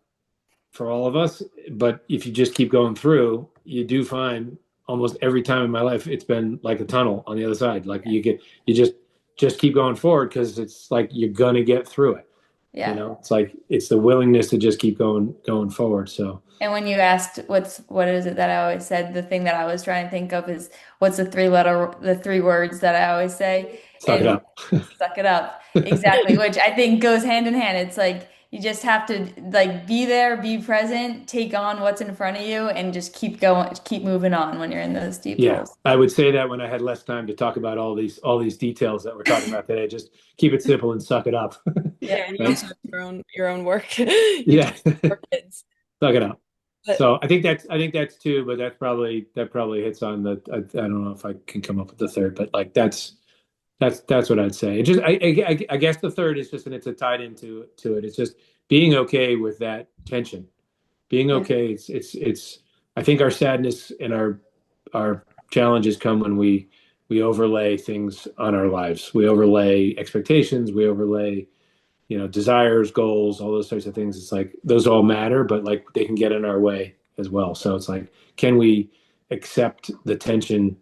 Speaker 1: for all of us. But if you just keep going through, you do find almost every time in my life it's been like a tunnel on the other side. Like you just keep going forward because it's like you're gonna get through it.
Speaker 2: Yeah.
Speaker 1: It's like it's the willingness to just keep going forward. So
Speaker 2: And when you asked what is it that I always said, the thing that I was trying to think of is what's the three words that I always say,
Speaker 1: suck it
Speaker 2: and
Speaker 1: up.
Speaker 2: suck it up. Exactly, which I think goes hand in hand. It's like you just have to like be there, be present, take on what's in front of you, and just keep going, keep moving on when you're in those deep
Speaker 1: Yeah,
Speaker 2: holes.
Speaker 1: I would say that when I had less time to talk about all these details that we're talking about today, just keep it simple and suck it up.
Speaker 2: Yeah.
Speaker 3: yeah, and you
Speaker 1: Right?
Speaker 3: also have your own work. You do
Speaker 1: Yeah.
Speaker 3: for kids.
Speaker 1: Suck it up.
Speaker 3: But
Speaker 1: So I think that's two, but that probably hits on I don't know if I can come up with the third, but like that's what I'd say. It just I guess the third is just, and it's a tied into to it. It's just being okay with that tension. Being
Speaker 2: Yeah.
Speaker 1: okay. It's I think our sadness and our challenges come when we overlay things on our lives. We overlay expectations, we overlay desires, goals, all those sorts of things. It's like those all matter, but like they can get in our way as well. So it's like, can we accept the tension,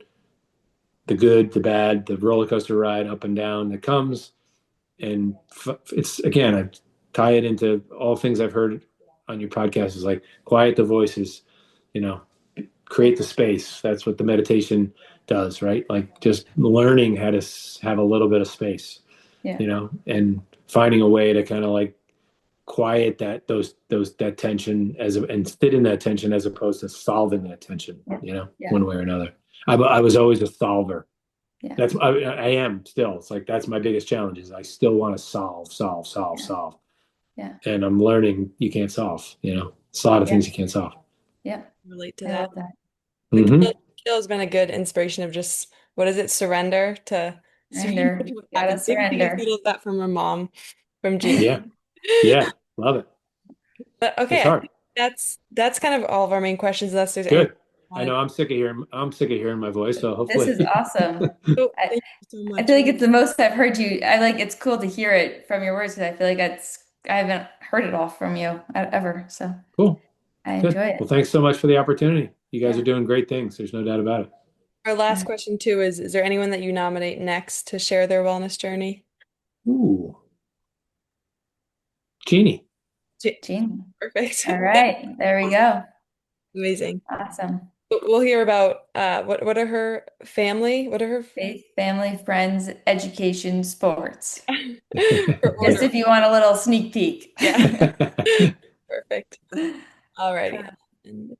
Speaker 1: the good, the bad, the roller coaster ride up and down that comes? And it's again, I tie it into all things I've heard on your podcast is like quiet the voices, you know,
Speaker 2: Yeah.
Speaker 1: create the space. That's what the meditation does, right? Like just learning how to have a little bit of space,
Speaker 2: Yeah.
Speaker 1: and finding a way to kind of like quiet that tension and sit in that tension as opposed to solving that tension,
Speaker 2: Yeah. Yeah.
Speaker 1: one way or another. I was always a solver.
Speaker 2: Yeah.
Speaker 1: I am still. It's like that's my biggest challenge is I still want to solve, solve, solve,
Speaker 2: Yeah.
Speaker 1: solve.
Speaker 2: Yeah.
Speaker 1: And I'm learning you can't solve, it's a lot of
Speaker 2: Yeah.
Speaker 1: things you can't solve.
Speaker 2: Yeah.
Speaker 3: relate to
Speaker 2: I
Speaker 3: that.
Speaker 2: love that.
Speaker 3: But
Speaker 1: Hmm.
Speaker 3: Kale has been a good inspiration of just what is it? Surrender to
Speaker 2: Surrender.
Speaker 3: surrender to what
Speaker 2: Gotta
Speaker 3: happens. Maybe I
Speaker 2: surrender.
Speaker 3: feel that from her mom, from Gina.
Speaker 1: Yeah. Yeah. Love it.
Speaker 3: But okay,
Speaker 1: It's
Speaker 3: I
Speaker 1: hard.
Speaker 3: think that's kind of all of our main questions, unless there's any
Speaker 1: Good. I know I'm sick of hearing my voice, so
Speaker 2: This is
Speaker 1: hopefully.
Speaker 2: awesome.
Speaker 3: Oh,
Speaker 2: I,
Speaker 3: thank you so
Speaker 2: I
Speaker 3: much.
Speaker 2: feel like it's the most I've heard you. I like it's cool to hear it from your words because I feel like I haven't heard it all from you ever. So
Speaker 1: Cool.
Speaker 2: I
Speaker 1: Good.
Speaker 2: enjoy it.
Speaker 1: Well, thanks so much for the opportunity. You guys are
Speaker 2: Yeah.
Speaker 1: doing great things. There's no doubt about it.
Speaker 3: Our last
Speaker 2: Yeah.
Speaker 3: question too is there anyone that you nominate next to share their wellness journey?
Speaker 1: Ooh, Jeannie.
Speaker 2: Jean.
Speaker 3: Perfect.
Speaker 2: All right. There we go.
Speaker 3: Amazing.
Speaker 2: Awesome.
Speaker 3: We'll hear about what are her family? What are her
Speaker 2: Faith, family, friends, education, sports.
Speaker 3: her
Speaker 2: Just
Speaker 3: order?
Speaker 2: if you want a little sneak peek.
Speaker 3: Yeah. Perfect. Alrighty. And